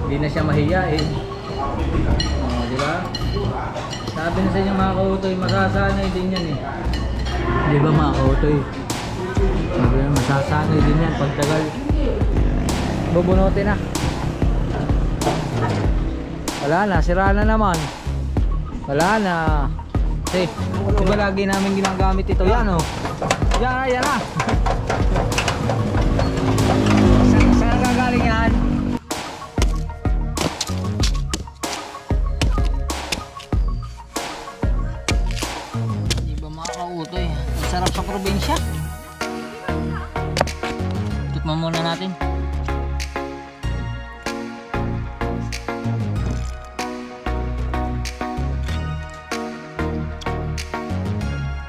Hindi na siya mahiyain. Di ba? Sabi na sa inyo mga kautoy, masasanay din yan eh. Di ba mga kautoy? Sabi na, masasanay din yan pagtagal. Bubunutin na. Wala na, sira na naman. Wala na. Kasi, di ba lagi namin ginagamit ito? Yan o. Yan na, yan na. Saan gagaling yan? Di ba mga kautoy? Sarap sa probinsya. Tikman muna natin.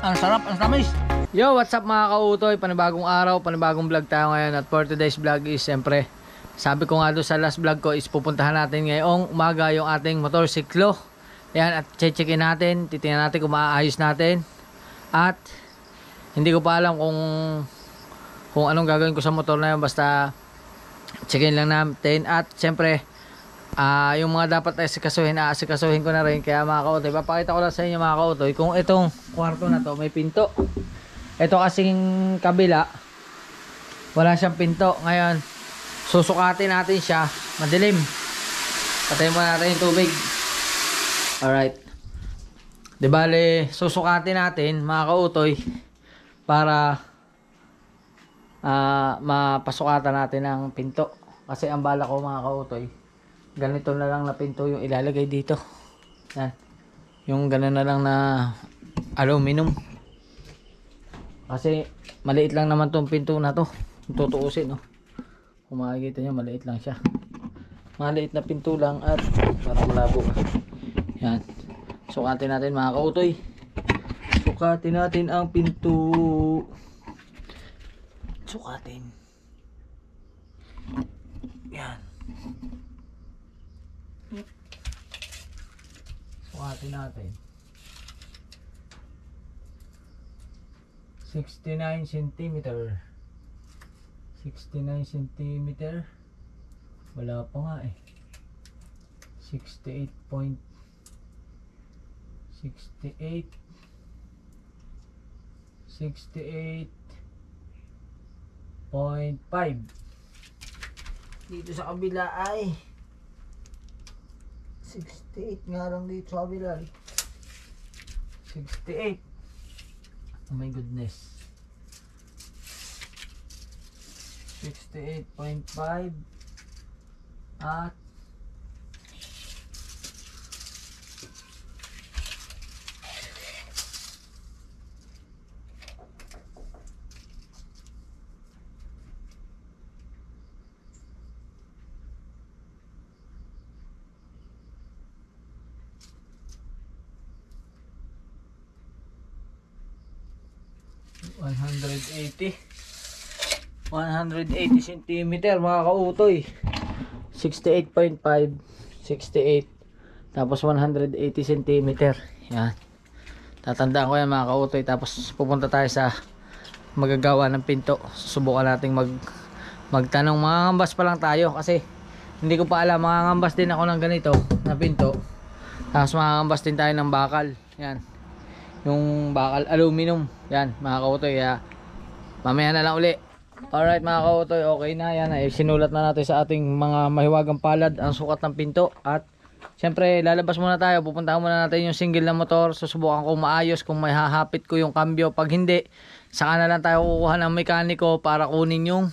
Ang sarap, ang tamis. Yo, what's up mga kautoy? Panibagong araw, panibagong vlog tayo ngayon. At for today's vlog is siyempre, sabi ko nga doon sa last vlog ko is pupuntahan natin ngayong umaga yung ating motorsiklo. Ayan, at checkin natin, titingnan natin kung maaayos natin. At hindi ko pa alam kung anong gagawin ko sa motor na yun. Basta checkin lang natin. At siyempre, yung mga dapat aasikasuhin ko na rin. Kaya mga kautoy, papakita ko lang sa inyo mga kautoy kung itong kwarto na to may pinto. Ito kasing kabila wala siyang pinto. Ngayon susukatin natin siya. Madilim, patayin mo natin yung tubig. Alright, di bale susukatin natin mga kautoy para mapasukatan natin ang pinto. Kasi ang bala ko mga kautoy, ganito na lang na pinto yung ilalagay dito. Yan. Yung ganun na lang na aluminum. Kasi maliit lang naman tong pinto na to. Tutuusin, no? Kung makikita nyo, maliit lang siya. Maliit na pinto lang at parang malabo. Yan. Sukatin natin mga kautoy. Sukatin natin ang pinto. Sukatin. Yan. Sukatin natin. 69 cm. 69 cm. Wala pa nga eh. 68 point 68 68.5. Dito sa kabila ay 68 nga lang dito sa kabila. 68. Oh my goodness. 68.5 at 180 cm mga kautoy. 68.5 68 tapos 180 cm. Yan, tatandaan ko yan mga kautoy. Tapos pupunta tayo sa magagawa ng pinto. Susubukan nating magtanong. Mga ngambas pa lang tayo kasi hindi ko pa alam. Mga ngambas din ako ng ganito na pinto. Tapos mga ngambas din tayo ng bakal. Yan, yung bakal aluminum. Yan mga kautoy, mamaya na lang uli. Alright mga kautoy, okay na yan. Sinulat na natin sa ating mga mahiwagang palad ang sukat ng pinto. At syempre lalabas muna tayo. Pupuntahan muna natin yung single na motor. Susubukan ko maayos kung may hahapit ko yung cambio. Pag hindi, saka na lang tayo kukuha ng mekaniko para kunin yung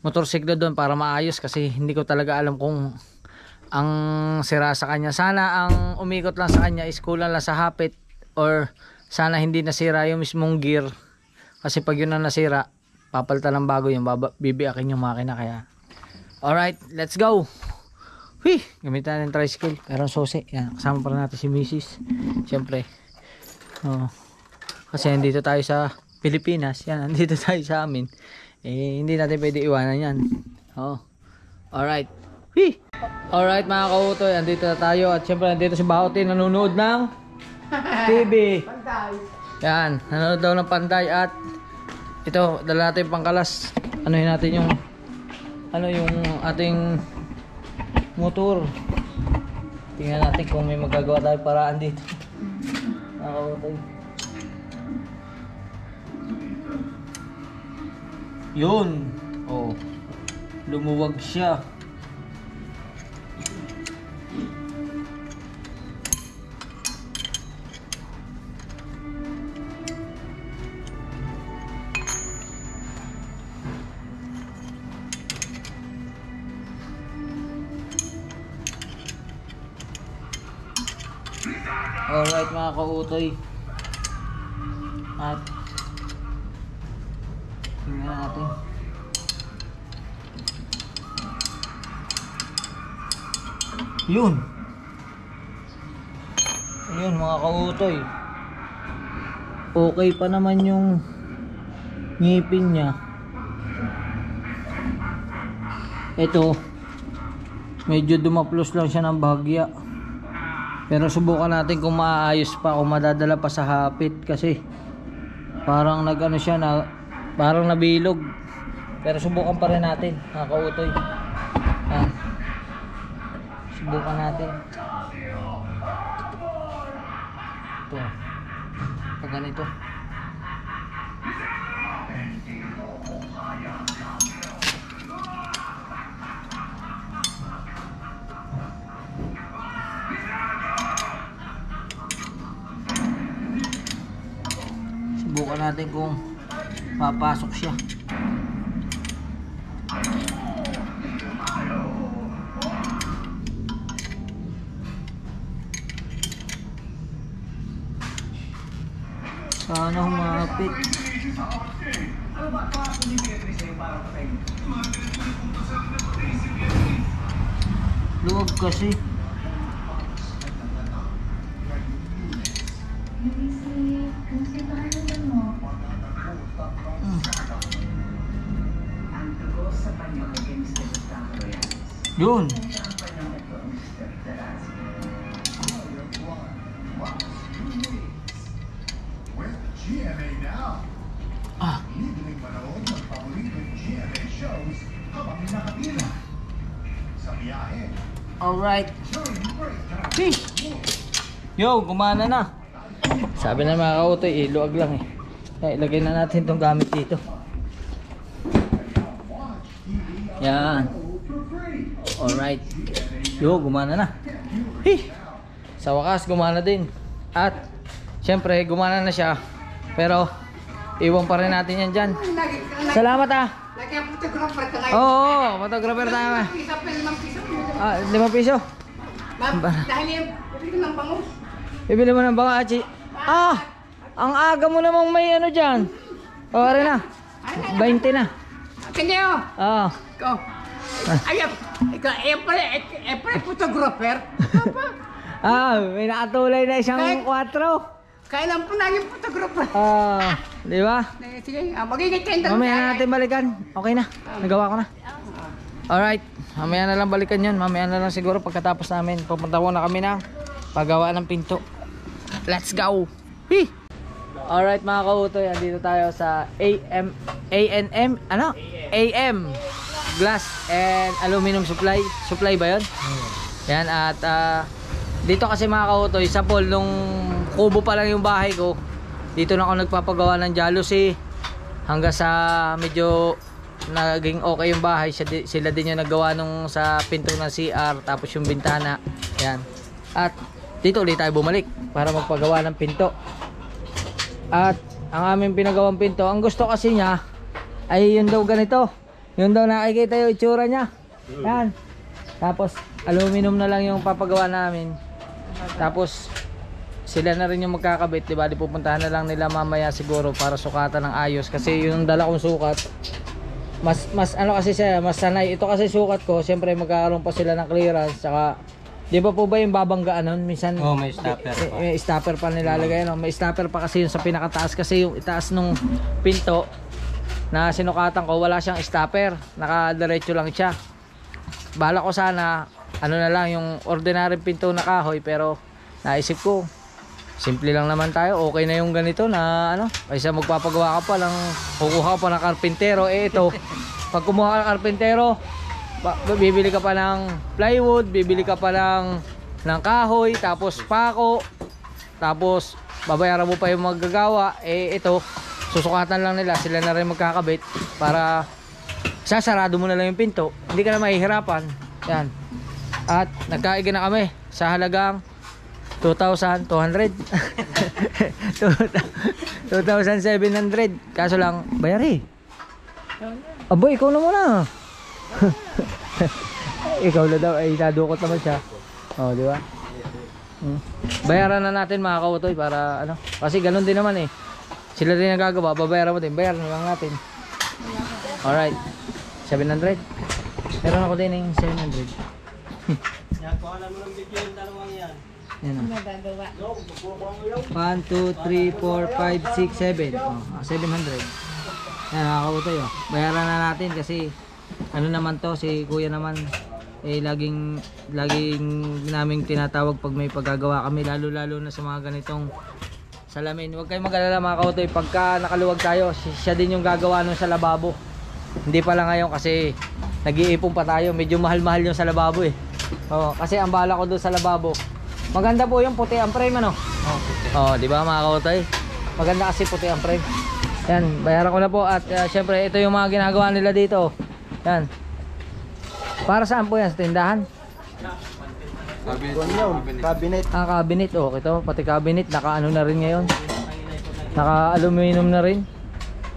motorsiklo doon para maayos. Kasi hindi ko talaga alam kung ang sira sa kanya. Sana ang umikot lang sa kanya is kulang lang sa hapit, or sana hindi nasira yung mismong gear. Kasi pag yun na nasira, papalitan ng bago yung bibiakin yung makina. Kaya alright, let's go. Hui, gamitan natin tricycle. Pero susi, yan, kasama pa natin si Mrs. Siyempre, kasi nandito tayo sa Pilipinas. Yan, nandito tayo sa amin. Hindi natin pwede iwanan yan. Alright. Hui. Alright mga kautoy, andito na tayo. At siyempre nandito si Baotin, nanonood ng TV. Yan, nanonood daw ng Panday. At ito, dala natin pangkalas. Anuhin natin yung yung ating motor. Tingnan natin kung may magagawa tayo paraan dito. Nakakawatay. Yun. Oh. Lumuwag siya. Alright mga kautoy. At tingnan natin. Yun. Ayun mga kautoy. Okay pa naman yung ngipin niya. Ito medyo dumaplos lang siya ng bahagya. Pero subukan natin kung maayos pa, kung madadala pa sa hapit kasi parang nag-ano siya na parang nabilog. Pero subukan pa rin natin mga kautoy. Subukan natin. Ito. Pag ganito. Subukan natin kung papasok siya. Sana humapit. Luwag kasi. Yun. GMA now. Libreng manood ng paboritong GMA shows habang nakapila sa biyahe. Alright. During break time. Yo, gumana na. Sabi na mga kautoy, iluag lang eh. Kaya ilagay na natin itong gamit dito. Yan. Alright. Yo, gumana na. Sa wakas, gumana din. At, syempre, gumana na siya. Pero, iwan pa rin natin yan dyan. Salamat ah. Oo, photographer tayo. 5 piso. Bibili mo ng baka, Achi. Ang aga mo namang may ano dyan. O, rin na. 20 na. Hindi oh. Oo. Ikaw. Ikaw pala photographer. May nakatulay na isang 4. Kailan po naging photographer? Di ba? Sige, magiging tenda. Mamaya natin balikan. Okay na. Nagawa ko na. Alright. Mamaya na lang balikan yun. Mamaya na lang siguro pagkatapos namin. Pupunta ko na kami ng paggawa ng pinto. Let's go! Alright mga kautoy. Andito tayo sa A&M Glass and Aluminum Supply. Supply ba yun? Yan at dito kasi mga kautoy, sa pool nung kubo pa lang yung bahay ko, dito na ako nagpapagawa ng jalousie hanggang sa medyo naging okay yung bahay. Sila din yung naggawa nung sa pinto ng CR, tapos yung bintana. Yan. At dito ulit tayo bumalik para magpagawa ng pinto. At ang aming pinagawang pinto, ang gusto kasi niya ay yun daw ganito. Yun daw nakikita yung itsura niya. Yan. Tapos aluminum na lang yung papagawa namin. Tapos sila na rin yung magkakabit, diba? Di pupuntahan na lang nila mamaya siguro para sukatan ng ayos kasi yung dala kong sukat mas ano kasi siya, mas sanay. Ito kasi sukat ko, siyempre magkakaroon pa sila ng clearance. Saka di ba po ba yung babanggaan nun? Minsan may stopper pa. May stopper pa nilalagay, no? May stopper pa kasi yung sa pinakataas kasi yung itaas nung pinto na sinukatan ko wala siyang stopper, nakadiretso lang siya. Bala ko sana ano na lang yung ordinary pinto na kahoy, pero naisip ko simple lang naman tayo, okay na yung ganito na ano, kaysa magpapagawa ka pa lang kukuha pa ng karpintero. Ito pag kumuha ka ng karpintero bibili ka pa ng plywood, bibili ka pa ng kahoy, tapos pako, tapos babayaran mo pa yung maggagawa. Eh ito, susukatan lang nila, sila na rin magkakabit para sasarado mo na lang yung pinto, hindi ka na mahihirapan. Yan. At nagkaigi na kami sa halagang 2,200 2,700. Kaso lang bayari. Abo, ikaw na muna. Ikaw na daw, ay nadukot naman siya. Oh, di ba? Bayaran na natin mga kautoy para ano, kasi ganun din naman eh. Sila din ang gagawa, babayaran mo din, bayaran na lang natin. Alright, 700. Meron ako din yung 700. Nakakuha mo ng video yung dalawang yan. Yan o. 1, 2, 3, 4, 5, 6, 7. Oh, 700. Yan, nakakautoy oh. Bayaran na natin kasi ano naman to, si kuya naman eh laging naming tinatawag pag may paggagawa kami, lalo na sa mga ganitong salamin. Huwag kayong mag-alala mga kautoy, pagka nakaluwag tayo, siya din yung gagawa nun sa lababo. Hindi pala ngayon kasi nag-iipon pa tayo, medyo mahal-mahal yung sa lababo eh. Oh, kasi ang bala ko doon sa lababo, maganda po yung puti ang frame ano. Oh, di ba mga kautoy? Maganda kasi puti ang frame. Yan, bayaran ko na po at syempre ito yung mga ginagawa nila dito. Yan. Para saan po yan? Sa tindahan? Cabinet. Ah, cabinet. Oh, ito pati cabinet naka-ano na rin ngayon. Naka-aluminum na rin.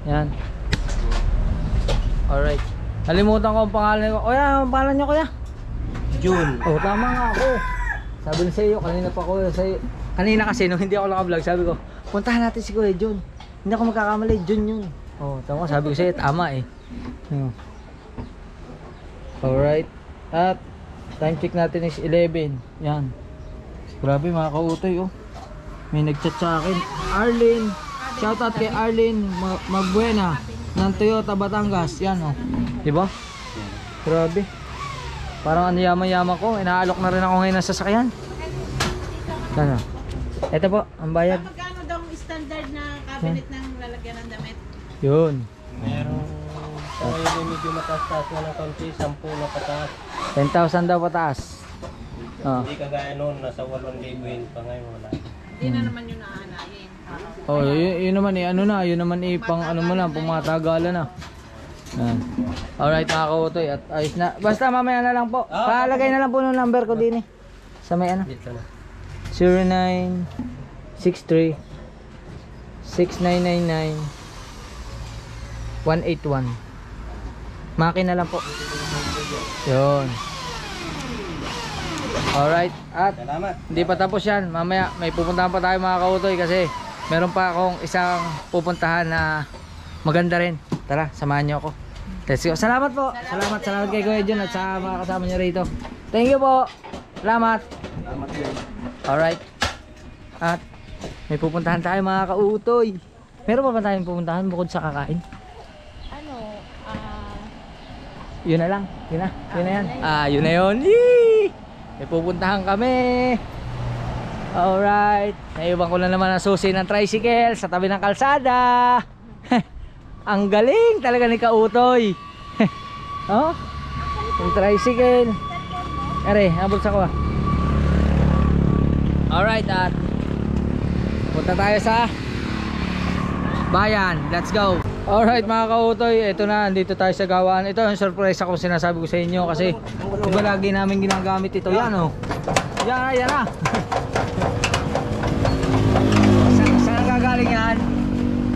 Yan. Alright. Nalimutan ko ang pangalan ko. O yan, ang pangalan niyo kuya? June. Oh, tama nga ako. Sabi na sa iyo, kanina pa ako sa iyo. Kanina kasi nung hindi ako naka-vlog, sabi ko, puntahan natin si Kuya June. Hindi ako magkakamali, June yun. Oh, tama, sabi ko sa iyo, tama eh. Alright. At time check natin is 11. Yan. Grabe mga kautoy oh. May nag-chat sa akin. Arlene. Shoutout kay Arlene Magbuena ng Toyota Batangas. Yan oh. Diba? Grabe. Parang ano yaman-yaman ko. Inaalok na rin ako ngayon ng sasakyan. Ano? Ito po, ang bayad. Magkano daw ang standard na cabinet ng lalagyan ng damit? Yun. Meron sa ngayon yung medyo mataas-taas na ng konti, 10 na pataas. 10,000 daw pataas. Oh. Hindi kagaya noon, nasa 8,000 yun pa ngayon wala. Hindi na naman yun naanayin. Oh, yun naman eh, ano na, yun naman eh, pang ano mo lang, pang mga tagala na. Yan. Alright mga kautoy, at ayos na. Basta mamaya na lang po. Palagay na lang po ng number ko din eh. Sa may ano? Dito na. 0963 6999 181. Makina lang po. Yun. Alright. At Salamat. hindi pa tapos yan. Mamaya may pupuntahan pa tayo mga kautoy kasi meron pa akong isang pupuntahan na maganda rin. Tara, samahan nyo ako. Let's go. Salamat po. Salamat kay Kuya Jun at sa mga kasama nyo rito. Thank you po. Salamat. Alright. At may pupuntahan tayo mga kautoy. Meron pa ba tayong pupuntahan bukod sa kakain? Yun na lang. Yun na. Yun na yan. Ah, yun na yun. Yee! May pupuntahan kami. Alright. Naiwan ko na naman ang susi ng tricycle sa tabi ng kalsada. Ang galing talaga ni Kautoy. Oh? Yung tricycle. Are, nabulsa ko ah. Alright, at punta tayo sa bayan. Let's go. Alright mga kautoy, ito na, dito tayo sa gawaan. Ito yung surprise akong sinasabi ko sa inyo kasi diba lagi namin ginagamit ito. Yan o. Yan na. Saan gagaling yan?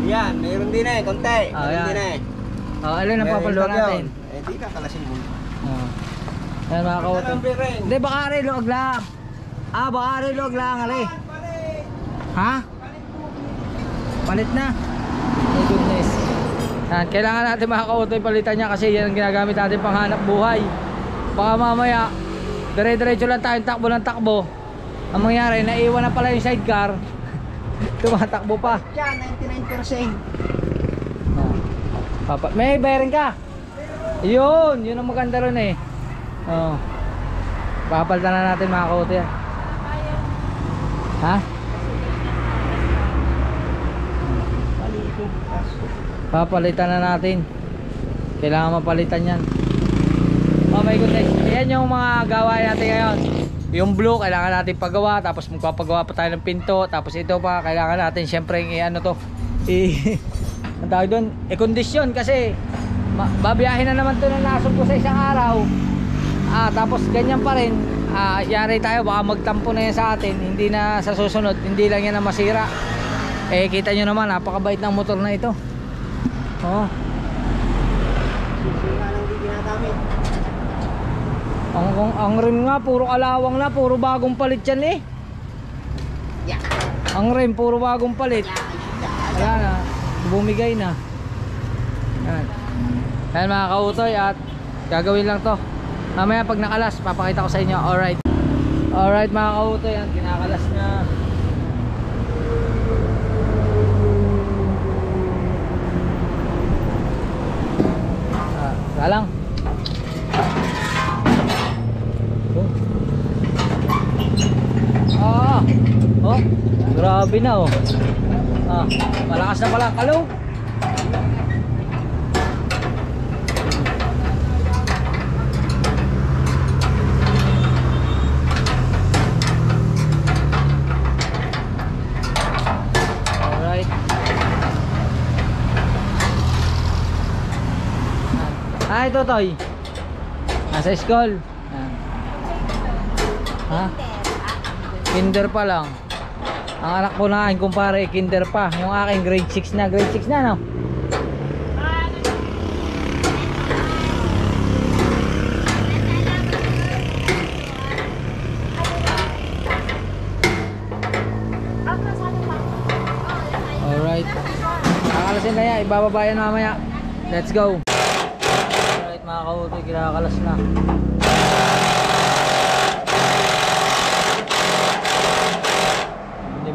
Yan, mayroon din eh, konti. Ah, Mayroon yan. din eh. Alin ang papalwa natin? Eh, di ka kalasin mo. Yan mga kautoy. Hindi, baka rin luwag lang. Ah, baka rin luwag lang, ali. Ha? Palit na. Oh goodness. Yan, kailangan natin mga kautoy palitan niya kasi yan ang ginagamit natin pang hanap buhay. Baka mamaya dire-diretso lang tayong takbo ng takbo. Ang mangyari, naiwan na pala yung sidecar. Tumatakbo pa. Yan, 99%. Papa, may bayarin ka. Yun ang maganda ron eh. Oh. Papalitan na natin mga kautoy. Ha? Papalitan na natin. Kailangan mapalitan yan. Oh, may ikot yan yung mga gawain natin ngayon. Yung blue, kailangan natin pagawa. Tapos magpapagawa pa tayo ng pinto. Tapos ito pa, kailangan natin syempre ano to, ang tawag doon, i-condition kasi babiyahin na naman to na nasog ko sa isang araw. Tapos ganyan pa rin, yari tayo, baka magtampo na yan sa atin. Hindi na sa susunod, hindi lang yan na masira. Kita nyo naman, napakabait ng motor na ito. Ang rim nga, puro kalawang na, puro bagong palit yan eh. Ang rim, puro bagong palit. Wala na, bumigay na. Ayan mga kautoy, at gagawin lang to. Mamaya pag nakalas, papakita ko sa inyo. Alright. Alright mga kautoy, yan, kinakalas na. Galang. Oh, grabe na oh. Malakas na pala, kalo. Alright. Ito toy. Nasa school. Kinder pa lang. Ang anak ko na aking kumpare, kinder pa. Yung aking grade 6 na. Grade 6 na, no? Alright. Kakalasin na yan. Ibababa yan mamaya. Let's go. Alright mga kautoy, kinakalas na.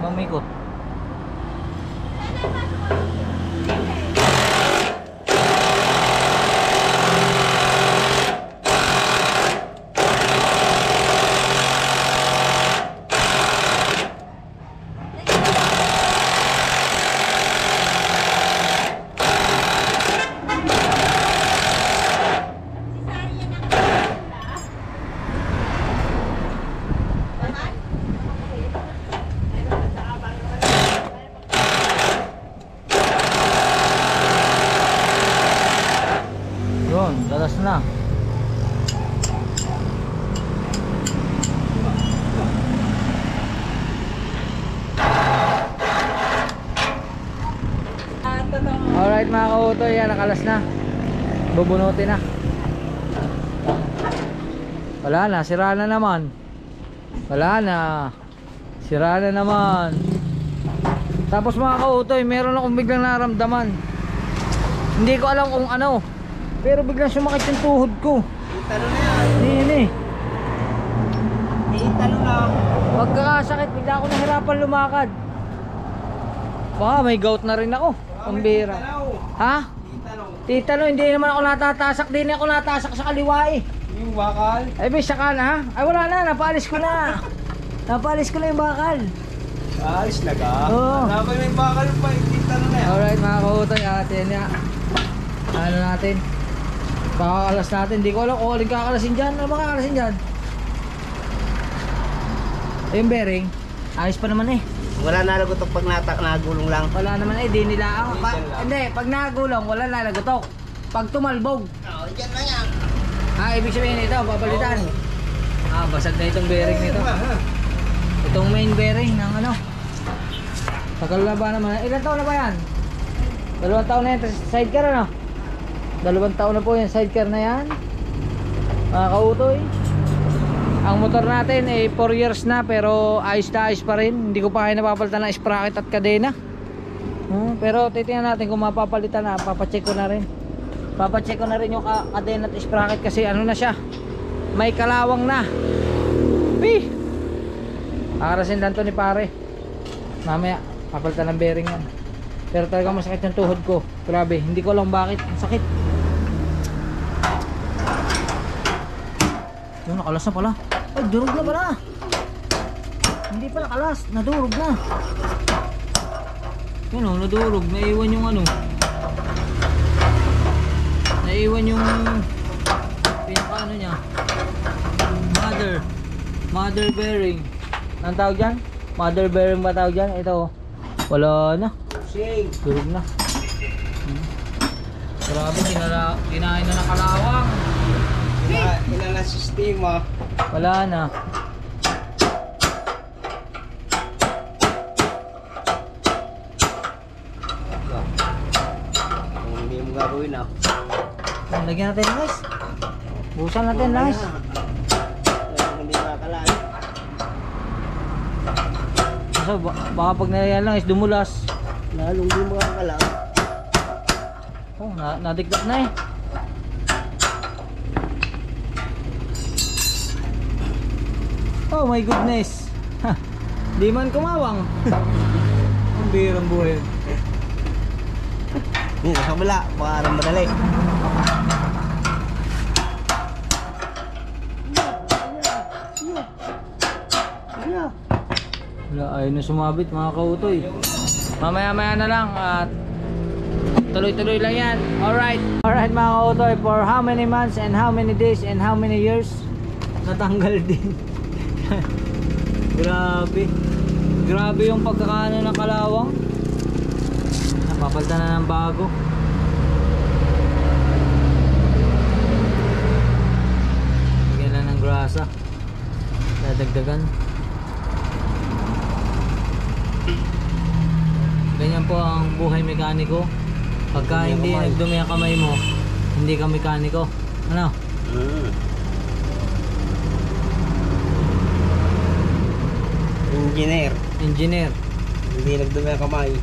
Mamikot. Dalas na. Alright mga kautoy, yan, nakalas na. Bubunutin na. Wala na, sira na naman. Wala na, sira na naman. Tapos mga kautoy, meron akong biglang naramdaman. Hindi ko alam kung ano, pero biglang sumakit yung tuhod ko. Talo na yan. Hindi. Talo na. Pagkakasakit, bigla ako nahirapan lumakad. Baka may gout na rin ako. Pambira. Ha? Titalo, hindi naman ako natatasak. Hindi ako natasak sa kaliwa eh. Yung bakal? Ay, may saka na ha? Ay, wala na. Napaalis ko na. Napaalis ko na yung bakal. Alis na ka? Oo. Dapat may bakal pa, talo na yan. Alright mga kautoy, atin ya. Ano natin? Pakakalas natin. Hindi ko alam kung aling kakalasin dyan. Ano ba kakalasin dyan? Yung bearing, ayos pa naman eh. Wala nalagotok pag nagulong lang. Wala naman eh, di nila ako. Hindi, pag nagulong, wala nalagotok. Pag tumalbog. Oo, dyan na yan. Ibig sabihin ito, papalitan. Basag na itong bearing nito. Itong main bearing ng ano. Tagal na ba naman? Ilan taon na ba yan? 2 taon na yan, sidecar ano? 2 taon na po yung sidecar na yan. Mga kautoy. Ang motor natin ay 4 years na, pero ayos na ayos pa rin. Hindi ko pa kaya napapalitan ng sprocket at kadena. Pero titingnan natin kung mapapalitan na. Papacheck ko na rin. Papacheck ko na rin yung kadena at sprocket kasi ano na siya, may kalawang na. Kakarasin lang to ni pare. Mamaya papalitan ng bearing yan. Pero talaga masakit yung tuhod ko. Grabe, hindi ko alam bakit. Ang sakit. Yun, nakalas na pala. Ay, durog na pala. Hindi pala kalas, nadurog na. Yun o, nadurog. Naiwan yung ano. Naiwan yung pinaka ano niya. Mother bearing. Anong tawag dyan? Mother bearing ba tawag dyan? Ito oh. Wala na. Sing. Durog na. Grabe, kinain na ng kalawang. Ina na sistema. Wala na. Kung hindi mo gagawin ah. Lagyan natin guys. Busan natin guys. Kung hindi makakalaan. So, baka pag nalayan lang is dumulas. Lalong hindi makakalaan. Oh, nadikdak na eh. Oh my goodness. Di man kumawang. Ang birang buhay. Yung sa kabila, parang madali. Wala, ayaw na sumabit mga kautoy. Mamaya-maya na lang at tuloy-tuloy lang yan. Alright mga kautoy, for how many months and how many days and how many years natanggal din. Grabe yung pagkakaano ng kalawang. Napapalitan na ng bago. Lagyan lang ng grasa, dadagdagan. Ganyan po ang buhay mekaniko. Pagka hindi nagdumi ang kamay mo, hindi ka mekaniko. Ano? Engineer. Hindi nagdumi ang kamay.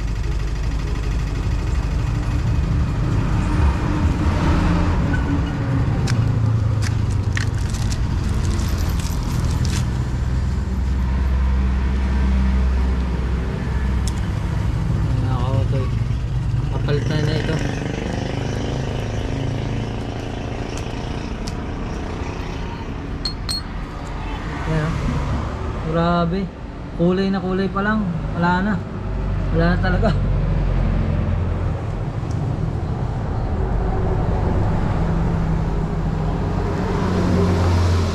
Nakakautoy. Papalitan na ito. Yan. Grabe. Kulay na kulay pa lang. Wala na talaga.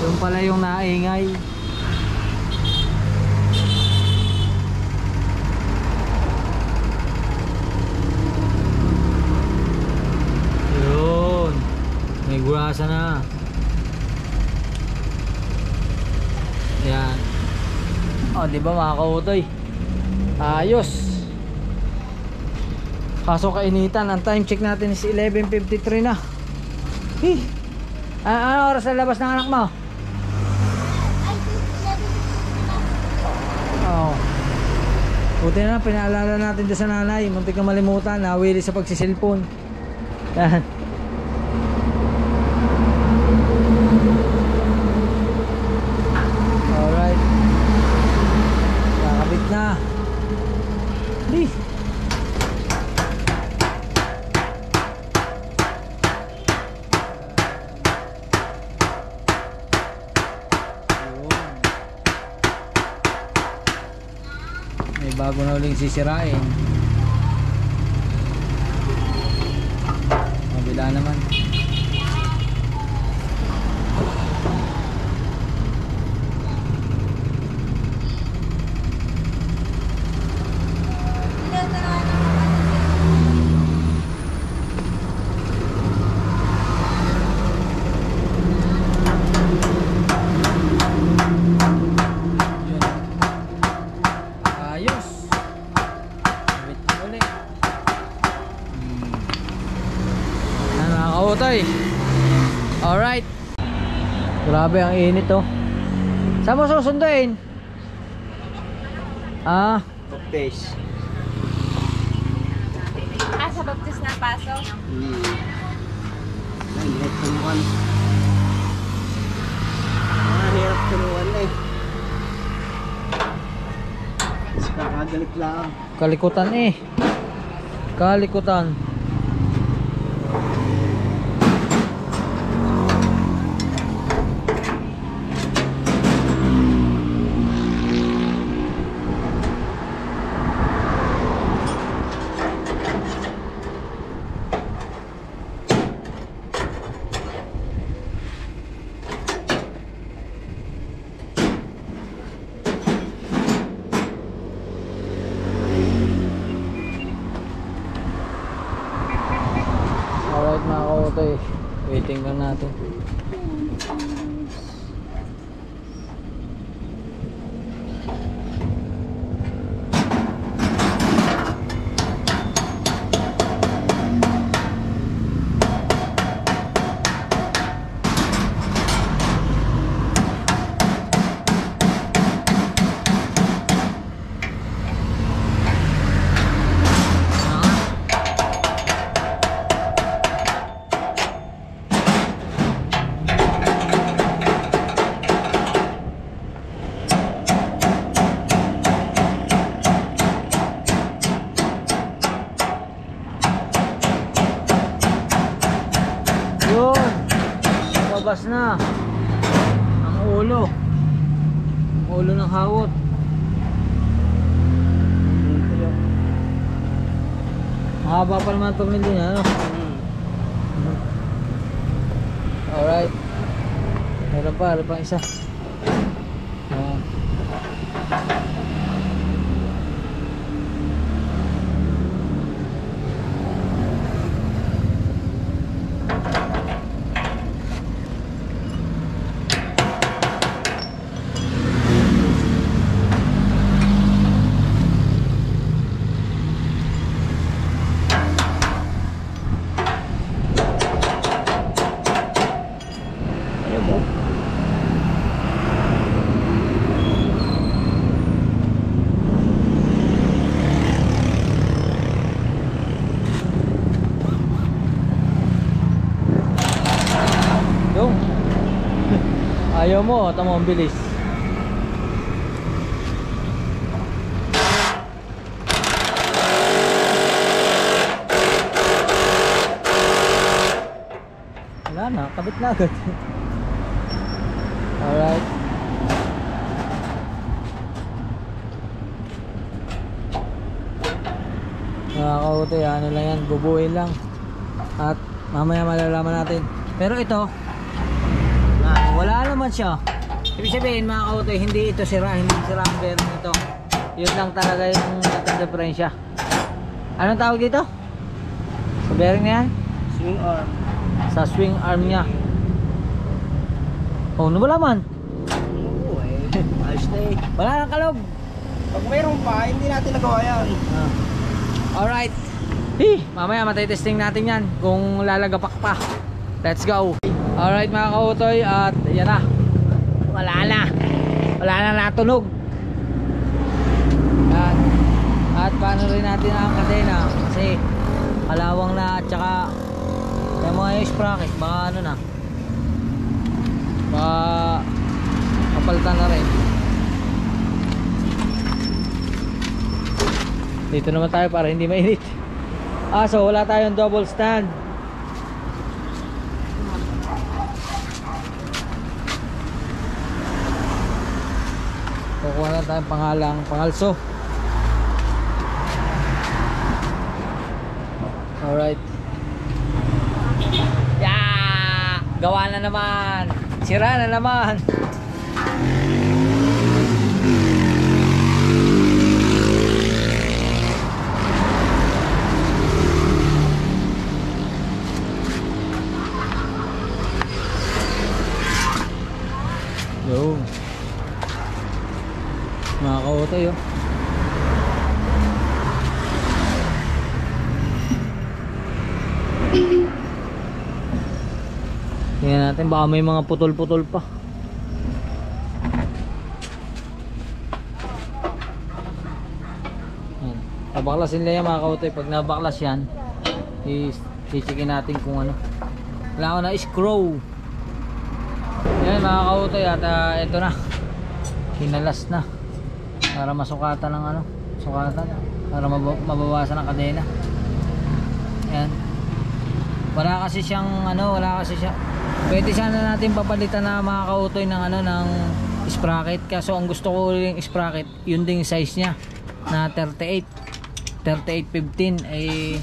Yung pala yung naingay. Yun, may gurasa na. Yan. Oh, di ba mga kautoy? Ayos. Kaso kainitan, ang time check natin is 11:53 na. Ano oras na labas ng anak mo? Oo. Buti na, pinaalala natin doon sa nanay. Muntik na malimutan, nawili sa pagsisilpon. Yan. Alright. Kakabit na. May bago na uling sisirain. Mabila naman. Alright. Grabe ang init oh. Saan mo susunduin? Baptist. Sa Baptist na paso. Ay, hirap tuluan. Hirap tuluan eh. Kakagalit lang. Kalikutan eh. Kalikutan. testing lang natin. Yun, labas na ang ulo ng hawot. Mahaba pa naman pamilya niya, ano? Alright, meron pa isa. Ayan. Yung ayaw mo, tama ang bilis. Wala na, kabit na agad. Alright. Nakakautoy, ano lang yan, bubuin lang. At mamaya malalaman natin. Pero ito, wala naman siya. Ibig sabihin mga kautoy, hindi ito sira, hindi sira ang bearing nito. Yun lang talaga yung diferensya. Anong tawag dito? Sa bearing na yan? Swing arm. Sa swing arm niya. Oh, wala man. Oo eh. Ayos na eh. Wala nang kalog. Pag mayroon pa, hindi natin nagawa yan. Alright. Mamaya matitesting natin yan kung lalagapak pa. Let's go. Alright mga kautoy, at yan na. Wala na natunog. Yan. At paano rin natin ang kadena kasi kalawang na, at saka yung mga sprocket baka ano na, baka kapalitan na rin. Dito naman tayo para hindi mainit. So wala tayong double stand. Kukuha na tayong pangalso. Alright. Yeah! Gawa na naman. Sira na naman. Yo. Mga kautoy, oh. Tingnan natin, baka may mga putol-putol pa. Ayan. Pabaklasin nila yan mga kautoy. Pag nabaklas yan, i-checkin natin kung ano. Wala ko na screw. Yan mga kautoy, at ito na, hinalas na para masukatan ng ano, sukatan para mabawasan ang kadena. Yan, wala kasi siyang ano, pwede sana natin papalitan na mga kautoy ng ano, ng sprocket, kaso ang gusto ko yung sprocket yun din yung size nya na 38-15 eh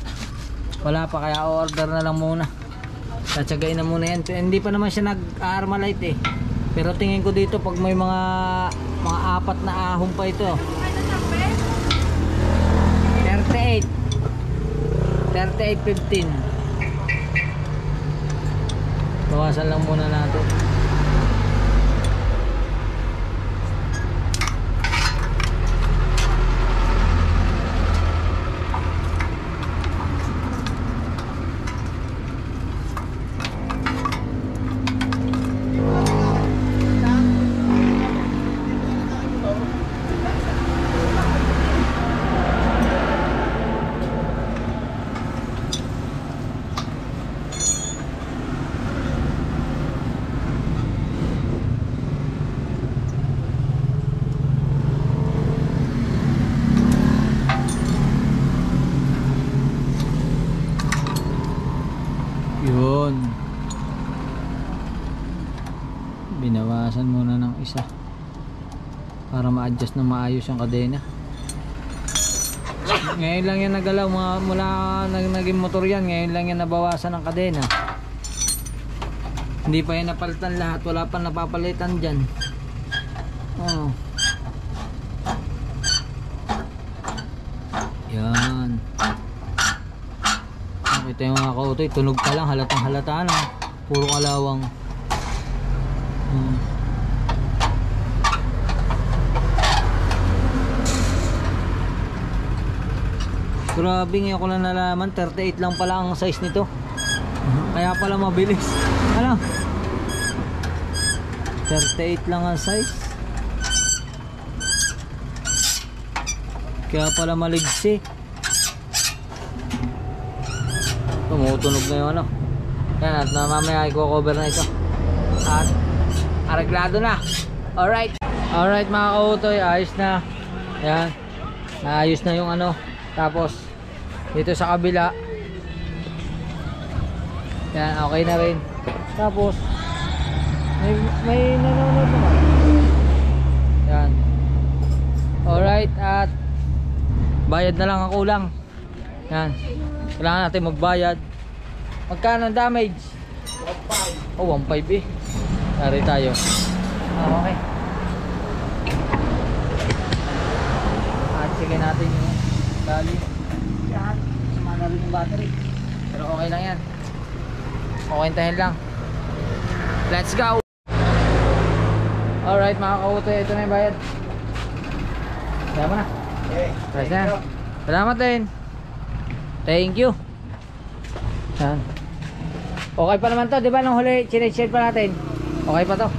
wala pa, kaya order na lang muna. Tatsagain na muna yan. Hindi pa naman siya nag-armalite eh. Pero tingin ko dito pag may mga apat na ahon pa ito. 38-15. Bawasan lang muna natin. Yun. Binawasan muna ng isa para ma-adjust na maayos yung kadena. Ngayon lang yan nagalaw, mula naging motor yan, ngayon lang yan nabawasan ng kadena. Hindi pa yan napalitan lahat, wala pa napapalitan dyan. Oh. Yan. Ito yung mga kautoy, tunog pa lang, halatang halata na, puro kalawang. Grabe, ngayon ko lang nalaman, 38 lang pala ang size nito. Kaya pala mabilis. Ano? 38 lang ang size. Kaya pala maligsi. Tumutunog na yung ano. Yan, at mamaya i-cover na ito. At areglado na. Alright. Alright mga kautoy, ayos na. Yan. Naayos na yung ano. Tapos dito sa kabila. Yan, okay na rin. Tapos may nanonood naman. Yan. Alright, at bayad na lang ang kulang. Yan. Kailangan natin magbayad. Magkano ang damage? 1.5. Oh, 1.5 eh. Tari tayo. Okay. At sige natin yung dali. Yan. Sumana rin yung battery. Pero okay lang yan. Kukwentahin lang. Let's go! Alright mga kautoy, ito na yung bayad. Kaya mo na. Okay. Press na yan. Salamat din. Thank you. Yan. Okay pa naman to, di ba? Nung huli, chinecheck pa natin. Okay pa to.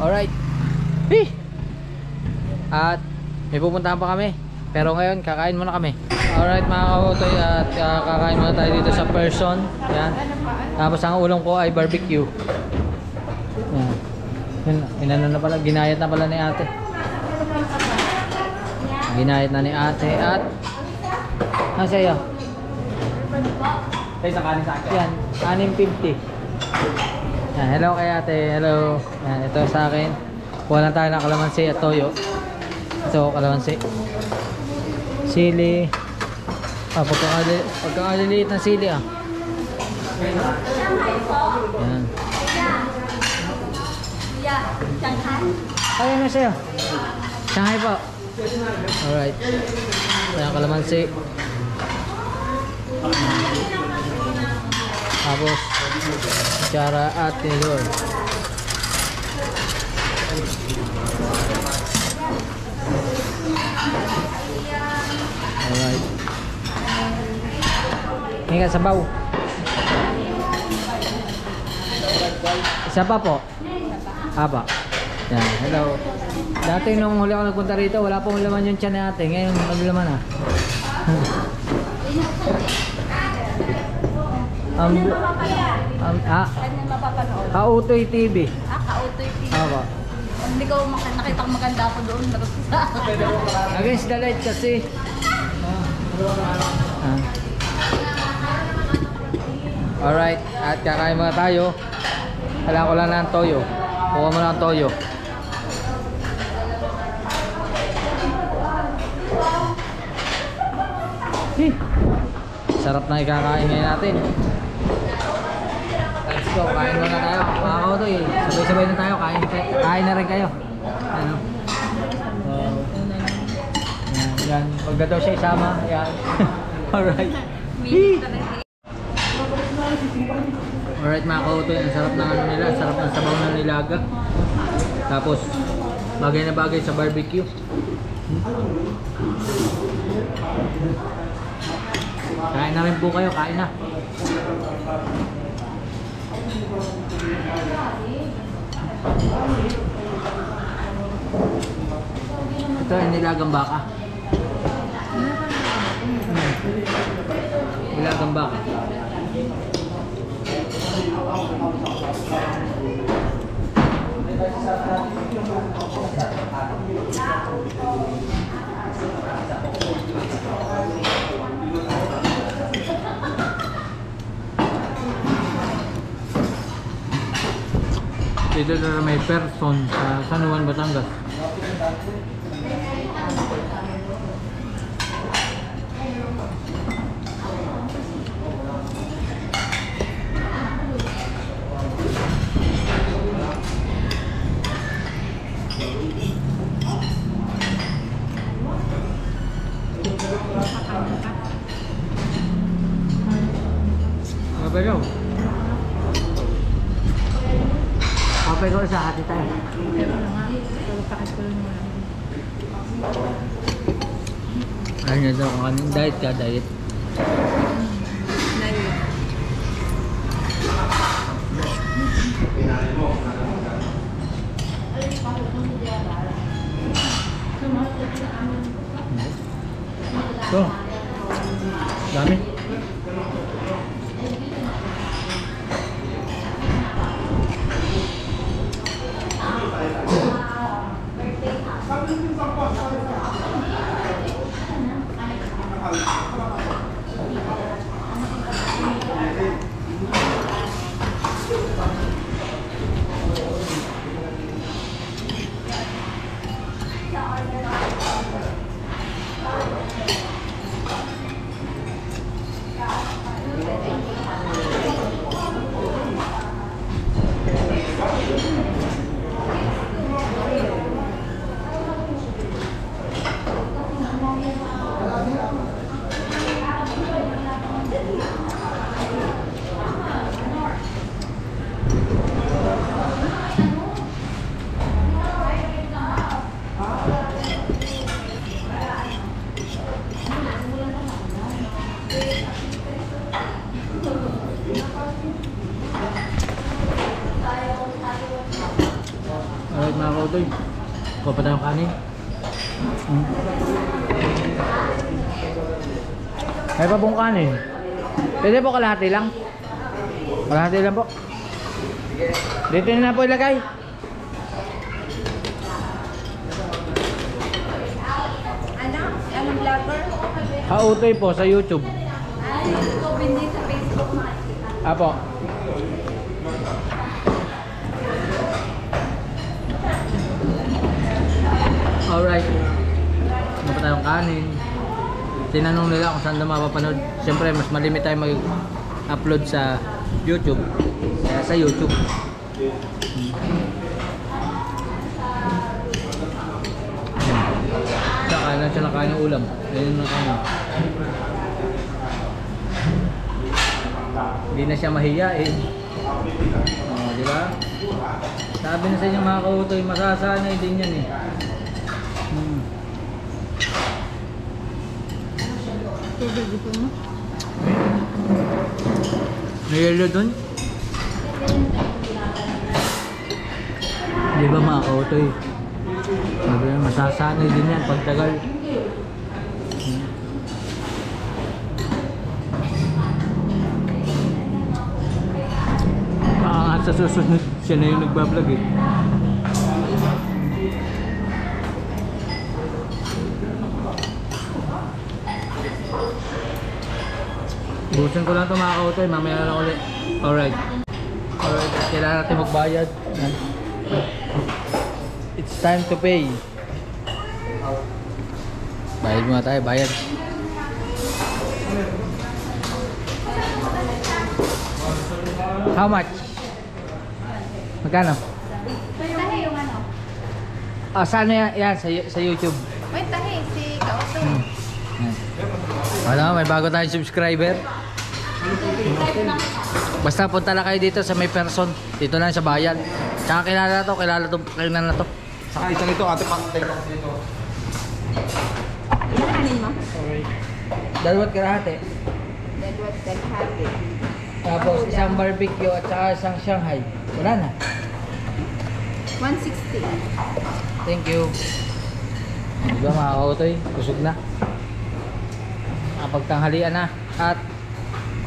Alright. Hee! At may pupuntahan pa kami. Pero ngayon, kakain muna kami. Alright mga kautoy, at kakain muna tayo dito sa Person. Yan. Tapos ang ulam ko ay barbecue. Yan. Inano na pala, ginayat na pala ni ate. Ginayat na ni ate at ano sa'yo? Tayo sa kanin sa akin. Yan, 6.50. Yan, hello kay ate, hello. Yan, ito sa akin. Kuha lang tayo ng kalamansi at toyo. Ito, kalamansi. Sili. Pagkakaliliit ng sili ah. Yan. Ay, ano sa'yo? Shanghai po. Alright. Ayan, kalamansi. Tapos kutsara at tinidor. Alright. Hinga sabaw. Isa pa po. Apa. Yan, hello. Dati nung huli ako nagpunta rito, wala pong laman yung tiyan natin. Ngayon, maglaman na. Kautoy TV. Kautoy TV. Apa. Hindi ko nakita kong maganda ako doon. Against the light kasi. Alright, at kakain muna tayo. Kailangan ko lang ng toyo. Kuha mo lang ng toyo. Sarap na ikakain ngayon natin. Let's go, kain muna tayo. Mga kautoy, sabay-sabay na tayo. Kain na rin kayo. Ano? Yan, pag daw siya isama. Yan. Alright. Alright mga kautoy, ang sarap ng ano nila, sarap ng sabaw ng nilaga. Tapos, bagay na bagay sa barbecue. Kain na rin po kayo, kain na. Ito yung nilagang baka. Nilagang baka. Dito na may person sa San Juan, Batangas. Pero kapay ko sa hati tayo. Pero na nga, pagpakit ko lang muna. Ano na daw kung anong diet ka, diet. Ito. Dami. Alright mga kautoy, kuha pa tayong kanin. May pa pong kanin. Pwede po kalahati lang. Kalahati lang po. Dito na po ilagay. Anong vlogger? Kautoy po sa YouTube. Ay, ito hindi sa Facebook makikita. Apo. Alright. Ano pa tayong kanin. Tinanong nila kung saan na mapapanood. Siyempre mas malimit tayo mag-upload sa YouTube. Kaya sa YouTube. Saka lang siya nakain ng ulam. Ayun na kanin. Hindi na siya mahiyain. Di ba? Sabi na sa inyo mga kautoy, masasanay din yan eh. Tubig ito mo? Nayelo dun? Di ba mga kautoy? Sabi na, masasanay din yan pagtagal. Sa susunod siya na yung nagbablog eh. Busin ko lang ito mga kautoy, mamaya na lang ulit. Alright. Alright, kailangan natin magbayad. It's time to pay. Bayad muna tayo, bayad. How much? Magkano? Tahi yung ano? Ah, saan yan? Yan, sa YouTube. Wait, tahi. Si Kaoto. Ano, may bago tayong subscriber. Subscribe na kita. Basta punta lang kayo dito sa may person. Dito lang sa bayan. Tsaka kilala na to. Saka isang ito, ate pang take off dito. Ilan mo? Dalawat kalahati. Dalawat kalahati. Tapos isang barbecue at saka isang Shanghai. Wala na. 160. Thank you. Diba mga kautoy? Kusog na. Pagtanghalian na. At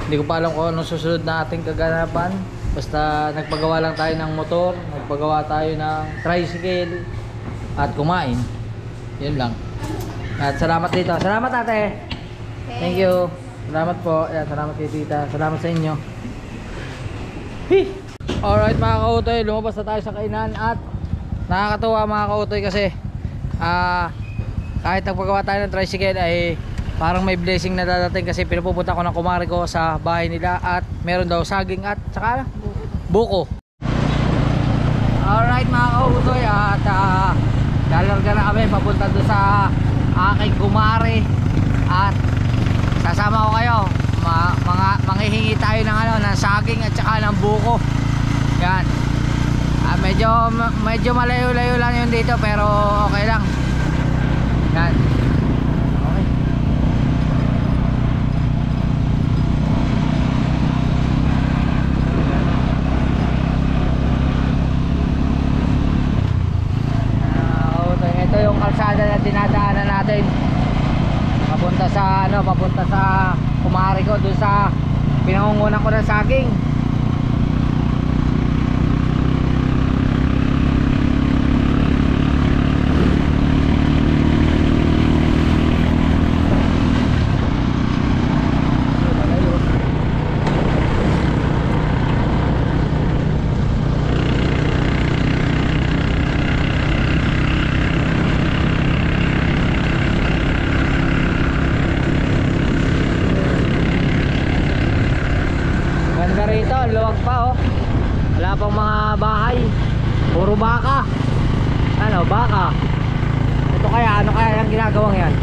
hindi ko pa alam kung anong susunod na ating kaganapan. Basta nagpagawa lang tayo ng motor, nagpagawa tayo ng tricycle at kumain. Yun lang. At salamat dito. Salamat ate. Thank you. Salamat po. Ayan, salamat kay tita. Salamat sa inyo. Hey! Alright mga kautoy, lumabas na tayo sa kainan at nakakatuwa mga kautoy kasi kahit nagpagawa tayo ng tricycle ay parang may blessing na dadating kasi pinupunta ko ng kumare ko sa bahay nila at meron daw saging at saka buko. Alright mga kautoy, at lalarga na kami papunta doon sa aking kumare at sasama ko kayo. Manghihingi tayo ng ng saging at saka ng buko. Yan. Medyo malayo-layo lang yun dito pero okay lang. Yan. Okay. Ito yung kalsada na dinadaanan natin. Papunta sa kumari ko doon sa pinangungunan ko ng saging. Luwag pa oh. Wala pang mga bahay. Puro baka. Baka. Ito kaya, ano kaya yung ginagawang yan?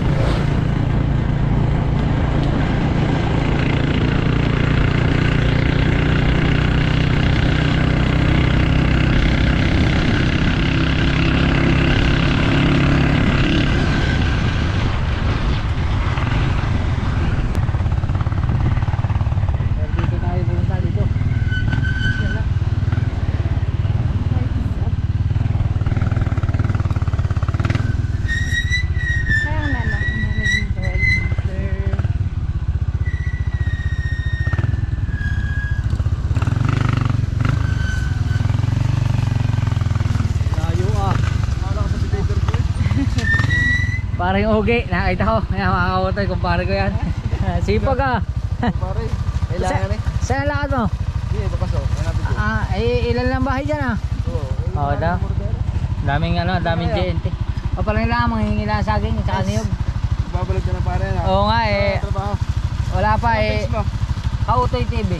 Parang ugi, nakita ko. Ayan, makakautoy, kumpare ko yan. Sipag ah. Pare, kailangan eh. Saan lakad mo? Hindi, papasok. Hanapin ko. Ilan lang bahay dyan ah? Oo daw. Daming JNT. O parang nila manghingi lang saging, tsaka niyog. Babalik ka na pare na. Oo nga eh. Trabaho. Wala pa eh. Kautoy TV.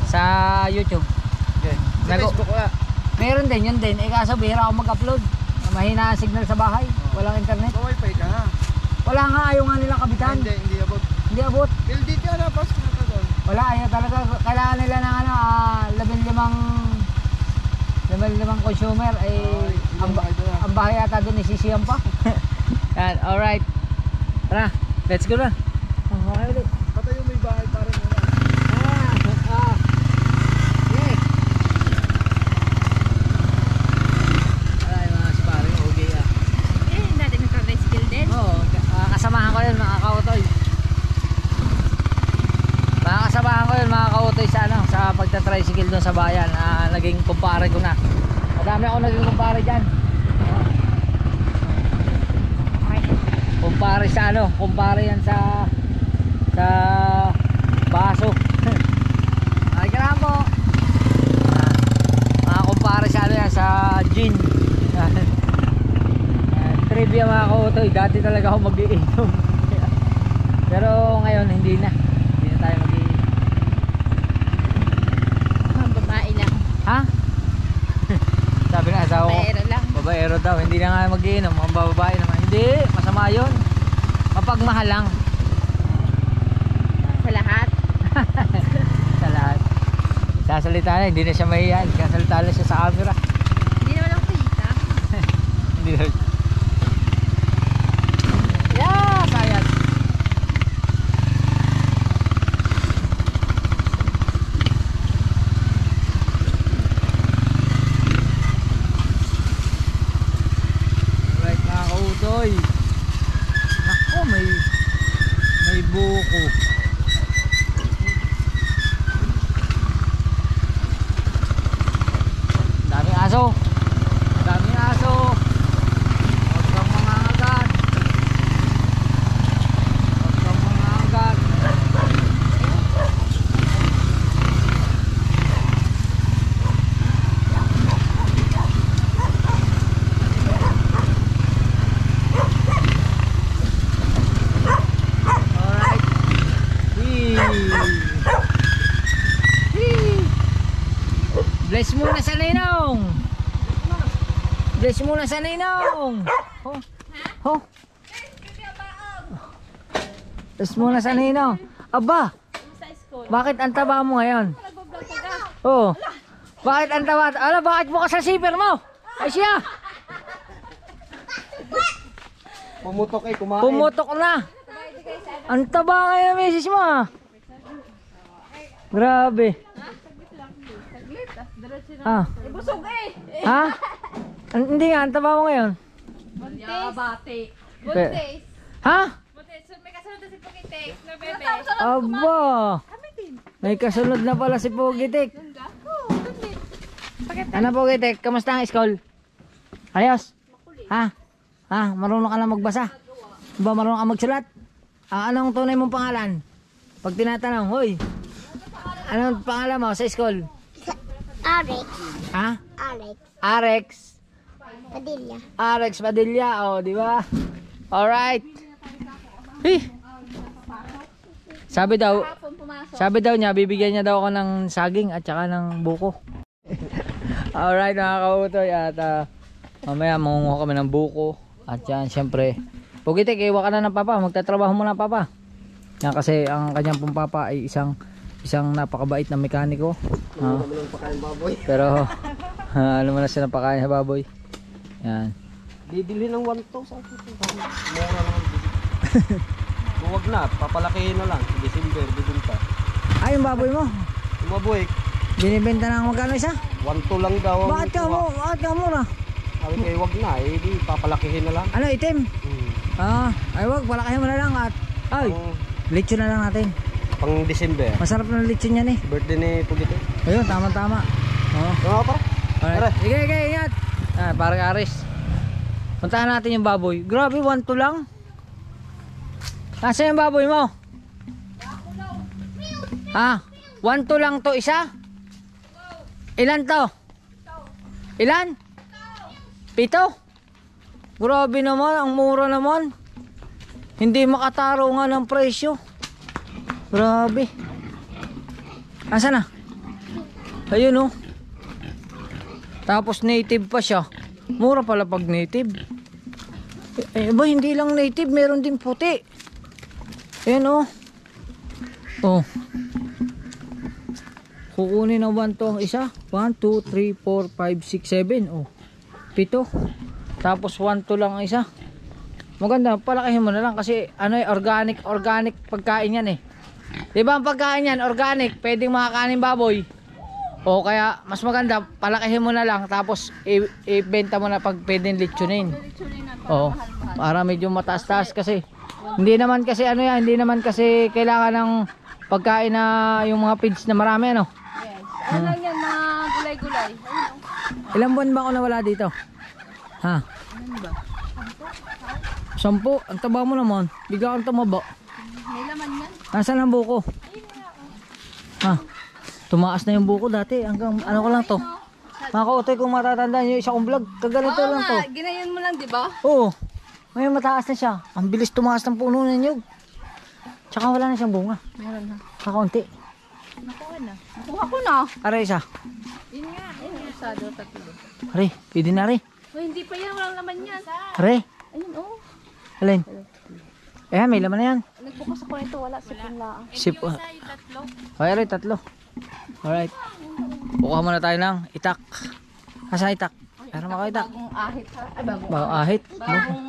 Sa YouTube. Okay. Sa Facebook wala. Meron din, yun din. Kaso bihira ako mag-upload. Mahina ang signal sa bahay. Walang internet. Wifi ka nga. Wala nga, ayaw nga nilang kabitan. Hindi abot. Hindi abot. LDT na, pasok na ka doon. Wala, ayaw talaga. Kailangan nila ng 15 consumer. Ang bahay yata doon isisiyam pa. Yan, alright. Tara, let's go na. Okay ulit. Patay yung may bahay pare mo na. Yeah. Ay, mga si pare, okay ah. Dati nagka-tricycle din. Oo, kasamahan ko yun mga kautoy. Kasamahan ko yun mga kautoy sa pagta-tricycle doon sa bayan. Naging kumpare ko na. Madami ako naging kumpare dyan. Kumpare sa kumpare yan sa baso. Ay kailangan mo. Mga kumpare sa yan sa gin. Trivia mga kautoy, dati talaga ako mag-iinom. Pero ngayon hindi na tayo mag-iinom. Babae lang. Ha? Sabi ng asawa ko, Babaero lang. babaero daw, hindi na nga mag-iinom. Mga babae naman, hindi, masama yun. Mapagmahal lang. Sa lahat. Sa lahat. Sasalita na, hindi na siya mahihayin. Sasalita na siya sa camera. Hindi naman ako kita. Hindi na. Yeah, sayang. Alright mga kautoy. Nako, may buko. Daming aso. Daming aso. Huwag kang mangangagat. Huwag kang mangangagat. Alright. Hee. Hee. Bless muna sa ninong. Bless muna sa ninong. Oh. Oh. Bless muna sa ninong. Aba, Sa school. bakit ang taba mo ngayon? Nagbablog ka. Oh. Bakit ang taba? Ala, bakit bukas sa zipper mo? Ay siya. Pumutok eh, kumain. Pumutok na. Ang taba ngayon, misis mo ah. Grabe. Ah. Busog eh. Ha? Hindi nga, ang taba mo ngayon. Bati. Buntis. Ha? Buntis. So, may kasunod na si Pukitik na bebe. Aba. May kasunod na pala si Pugitik. Ano Pugitik? Kamusta ang school? Ayos? Ha? Ha? Marunong ka na magbasa? Ba marunong ka magsulat? Anong tunay mong pangalan? Pag tinatanong, hoy. Anong pangalan mo sa school? Alex. Ha? Alex. Arex. Padilla. Arex Padilla, oh, di ba? Alright. Sabi daw niya, bibigyan niya daw ako ng saging at saka ng buko. Alright mga kautoy, at mamaya mangunguha kami ng buko. At yan, syempre, Pugitik, iwa ka na ng papa, magtatrabaho muna papa. Yan, kasi ang kanyang pong papa ay isang napakabait na mekaniko. Pero ano mo na siya napakain sa baboy. Yan. Bibili ng 1 to sa akin. Mura lang. Huwag na, papalakihin na lang. December, bibenta. Ay, yung baboy mo, Umabuhay, binibenta na magkano isa? 1 to lang daw. Bakit ka mura? Sabi kayo, wag na, eh, di, papalakihin na lang. Ano, itim? Ay wag, palakahin mo na lang at ay, lechon na lang natin. Pang December. Masarap na lechon yan eh. Birthday ni Pugitik. Ayun, tama-tama. Oo. Ano pa? Alright. Sige, ingat. Parang Aris. Puntahan natin yung baboy. Grabe, 1 to lang. Nasaan yung baboy mo? Ha? 1 to lang to isa? Ilan to? Ilan? 7? Grabe naman, ang mura naman. Hindi makataro nga ng presyo. Grabe. Asan na? Ayun oh. Tapos native pa siya. Mura pala pag native. Ba hindi lang native, meron din puti. Ayun oh. Oh. Kukunin na 1 to isa. 1, 2, 3, 4, 5, 6, 7. Oh. 7. Tapos 1 to lang isa. Maganda, palakihin mo na lang kasi ano eh, organic pagkain yan eh. 'Di ba ang pagkain yan, organic, pwedeng makakanin baboy. O kaya mas maganda, palakihin mo na lang tapos ibenta mo na pag pwedeng lechonin. Oo. Para medyo mataas-taas kasi. Hindi naman kasi ano yan, hindi naman kasi kailangan ng pagkain na yung mga feeds na marami ano. Yes. Ano lang yan, mga gulay-gulay. Ilang buwan ba ako nawala dito? Ha? 10. Ang taba mo naman. Bigla kang tumaba. May laman yan. Nasaan ang buko? Ha? Tumaas na yung buko dati. Hanggang ano ko lang to. Mga kautoy, kung matatandaan nyo isa kong vlog, kaganito lang to. Ginayon mo lang, di ba? Oo. Ngayon mataas na siya. Ang bilis tumaas ng puno ng nyug. Tsaka wala na siyang bunga. Meron na. Kakaunti. Nakuha na. Nakuha ko na. Aray isa. Yun nga. Yun isa, tatlo. Aray. Pwede na aray. Oh, hindi pa yan. Walang laman yan. Aray. Ayun, oh. Alin? May laman na yan. Nagbukas ako nito. Wala. Sipon lang. Sip. Ay, aray, 3. Alright. Kukuha muna tayo ng itak. Asa itak? Para makaitak. Bagong ahit ha. Ay, bagong Bagong ahit. Bagong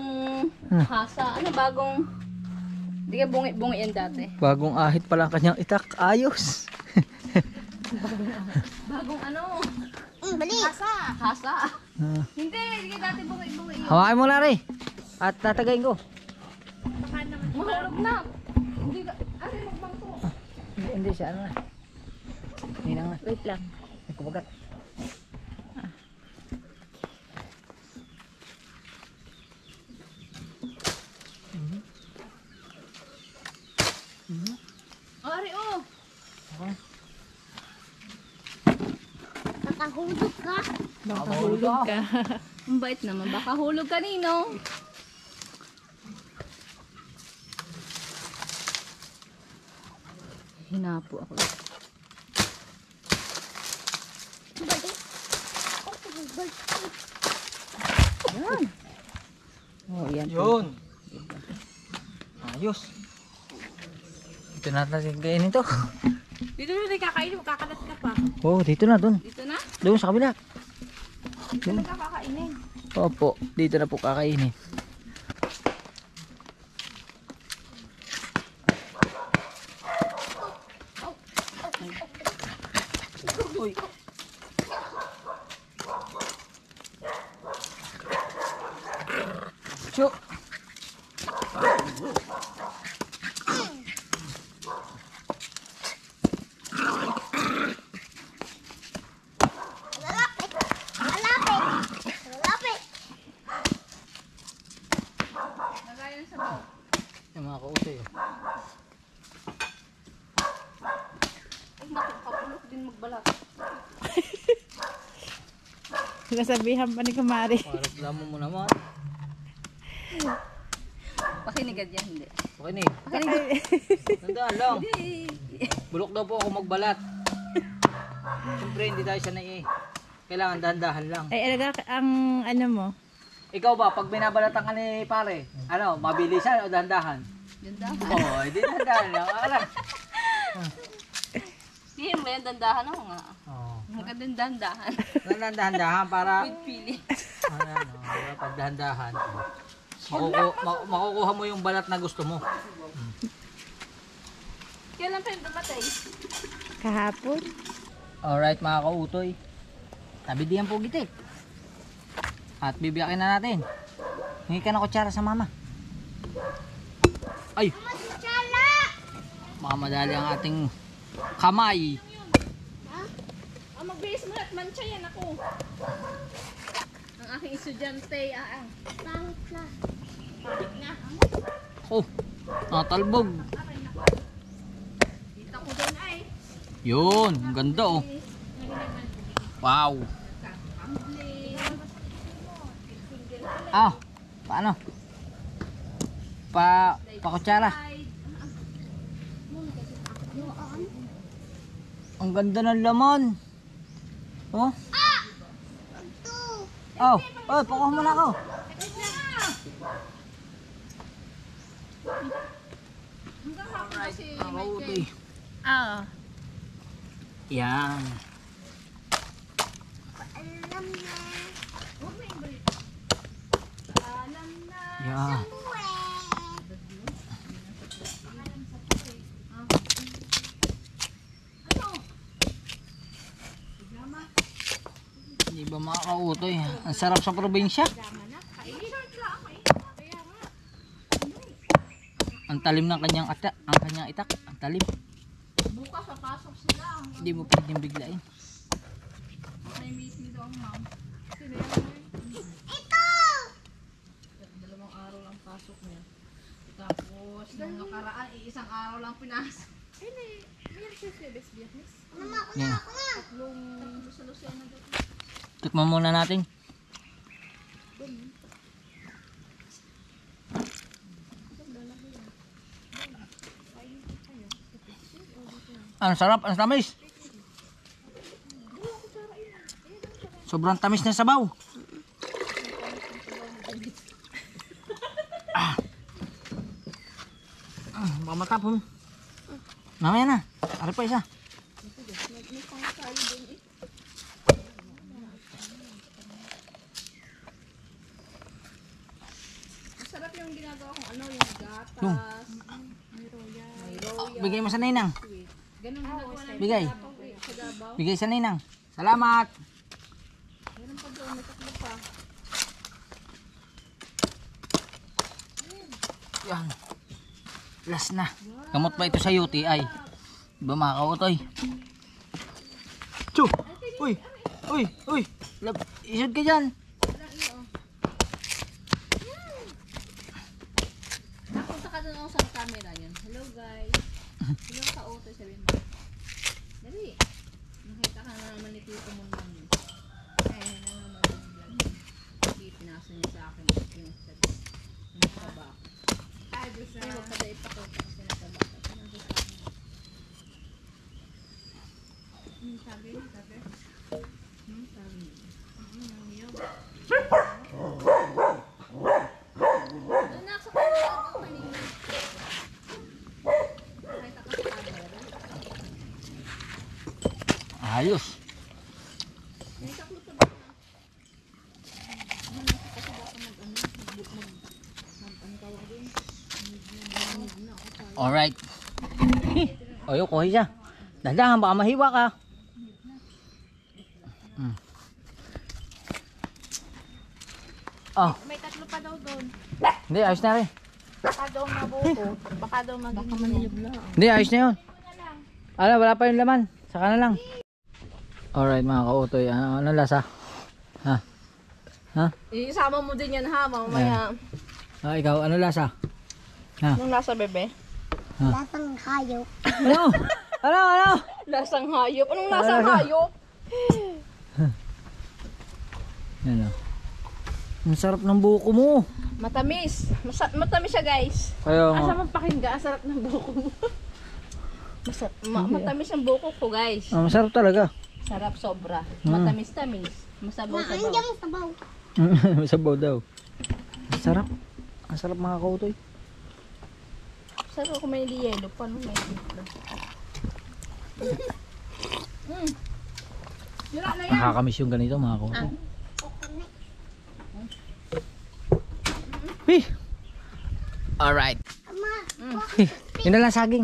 hasa. Ano bagong... Hindi ka bungi-bungi yan dati. Bagong ahit pala ang kanyang itak. Ayos. Bagong ano? Bali. Hasa. Hindi ka dati bungi-bungi. Hawakin mo na rin. At tatagayin ko. Mahulog na. Hindi ka... Ano yung magbangko? Hindi siya. Ano na. Ninang na. Wait lang. May kumagat. Ari oh. Nakahulog ka. Baka hulog ka. Ang bait naman. Baka hulog ka nino. Hinapo ako. Bali. Yan. Oh, yan. Yun. Ayos. Ito natin kainin to. Dito na rin kakainin, kakalat ka pa. Oh, dito na dun. Dito na. Doon sa kabila. Dito na kakainin. Opo, dito na po kakainin. Uy. Chuk. Malapit. Malapit. Malapit. Lagayan sa baw. Yung mga kausay. Ay, nakakapulok din magbalat. Nasabihan pa ni Kumari. Para reklamo mo naman. Pakinigad yan, hindi. Okay na eh. Tandaan lang. Bulok daw po ako magbalat. Siyempre hindi tayo sanay eh. Kailangan dahan-dahan lang. Ay, alaga ang ano mo. Ikaw ba, pag binabalatan ka ni pare, ano, mabilisan o dahan-dahan? Dandahan. Oo, hindi dahan-dahan lang. Akala. Hindi mo yan dandahan ako nga. Oo. Magandang dandahan. Dahan-dahan para, With feeling. ano, para pag dahan-dahan, makukuha mo yung balat na gusto mo. Kailan pa yung dumatay? Kahapon. Alright mga kautoy, tabidihan po gitik. At bibiyakin na natin. Hingi ka na kutsara sa mama. Ay! Baka madali ang ating kamay. Oh, magbihis mo at mancha yan ako. Ang aking estudyante, Pangit na. Oh, natalbog. Kita ko doon ay. Yun, ang ganda oh. Wow. Ah, paano? Pakutsara. Ang ganda ng laman. Oh. Oh, oh, pakuha mo na ako. Alright, mga kautoy. Oo. Yan. Alam na. Yan. Hindi ba mga kautoy? Ang sarap sa probinsya. Ang talim ng kanyang itak, ang talim. Bukas papasok sila. Hindi mo pwedeng biglain. May meeting daw ang ma'am. Sino yan? Ito! Dalawang araw lang pasok niya. Tapos, nung nakaraan, isang araw lang pinasok. May siya biyernes. Mama, ako Yan. na, ako na. Tatlong sa Lucena daw. Tikman muna natin. Ang sarap, ang tamis. Sobrang tamis ng sabaw. Baka matapon. Mamaya na. Ari pa isa. yung ginagawa kong ano, yung gatas. May royal. Bigay mo sa ninang. Ganun ginagawa namin Bigay. sa Davao. Bigay sa ninang. Salamat. Meron pa doon, may tatlo pa. Yan. Last na. Gamot pa ito sa UTI. Diba mga kautoy? Chu! Uy! Uy! Uy! Isod ka dyan. Napunta ka doon ako sa camera yun. Hello guys. Hello ka auto, sabihin mo. Dali. Nakita ka na naman ni Tito mo naman. Eh, na naman yung vlog. Hindi, pinasa niya sa akin. Yung taba. Ay, gusto na. Ay, huwag ka na ipakita kasi nataba. Sabi sa akin. Sabi? Sabi? Sabi. Doon na sa kanila. Kanina. Nakita ka sa camera. Ayos. May taklo pa ba na? Kasi baka ang tawag din. Alright. Oyo, kuhay siya. Dahan, baka mahiwa ka. Oh, May tatlo pa daw doon. hindi, ayos na rin. Baka daw mabuko. Baka daw maging na. Hindi, ayos na yun. Wala pa yung laman. Saka na lang. Alright mga kautoy, ano lasa? Ha? Isama mo din yan ha, mamaya. Ikaw, ano lasa? Anong lasa, bebe? Lasang hayop. Ano? Ano? Lasang hayop. Anong lasang hayop? Yan o. Ang sarap ng buko mo. Matamis. Matamis siya, guys. Kaya Asa nga. magpakingga, ang sarap ng buko mo. Matamis ang buko ko, guys. Masarap talaga. Sarap sobra. Matamis-tamis. Masabaw-sabaw. Hanggang sabaw. Sabaw daw. Masarap. Ang sarap mga kautoy. Sarap kung may yelo. Paano may yelo? Sira na yan. Nakakamiss yung ganito mga kautoy. Hey. Alright. Yun na lang saging.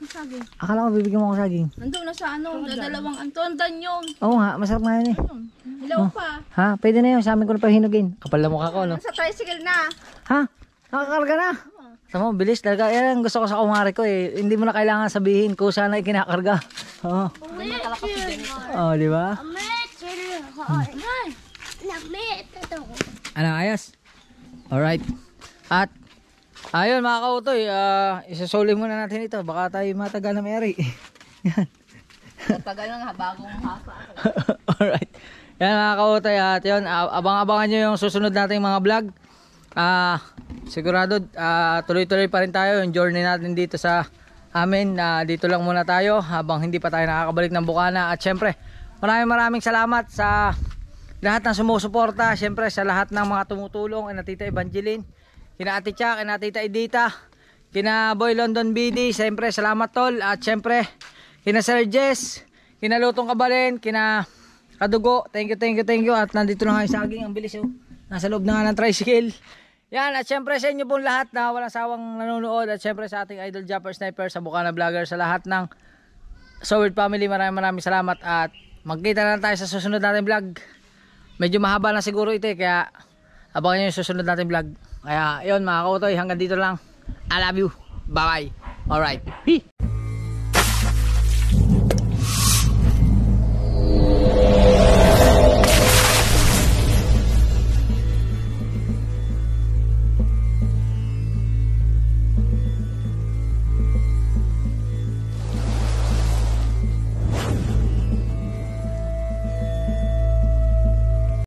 Saging. Akala ko bibigyan mo ako saging. Nandun na sa ano, dalawang Antondan yun. Oo nga, masarap nga yun eh. Hilaw pa. Ha? Pwede na yun. Sa amin ko na pa hinugin. Kapal na mukha ko, no? Nasa tricycle na. Ha? Nakakarga na? Tama, bilis talaga. Yan ang gusto ko sa kumari ko eh. Hindi mo na kailangan sabihin kung saan ay kinakarga. Oo. Oh, di ba? Ano, ayos? Alright. At, ayun mga kautoy, isasuli muna natin ito. Baka tayo matagal na may-ari. Yan. Tagal na nga, bagong hapa. Alright. Yan mga kautoy, at yun, abang-abangan nyo yung susunod nating mga vlog. Sigurado, tuloy-tuloy pa rin tayo yung journey natin dito sa amin. Dito lang muna tayo habang hindi pa tayo nakakabalik ng Bukana. At syempre, maraming salamat sa lahat ng sumusuporta. Syempre, sa lahat ng mga tumutulong. Kina Tita Evangeline, kina Ate Cha, kina Tita Edita, kina Boy London BD. Syempre, salamat tol. At syempre, kina Sir Jess, kina Lutong Kabalen, kina Kadugo. Thank you. At nandito na nga yung saging. Ang bilis oh. Nasa loob na nga ng tricycle. Yan, at syempre sa inyo pong lahat na walang sawang nanonood. At syempre sa ating idol Japper Sniper, sa Bukana Vlogger, sa lahat ng Soward family, maraming salamat. At magkita na tayo sa susunod natin vlog. Medyo mahaba na siguro ito eh, kaya abangan nyo yung susunod natin vlog. Kaya yun mga kautoy, hanggang dito lang. I love you. Bye bye. Alright.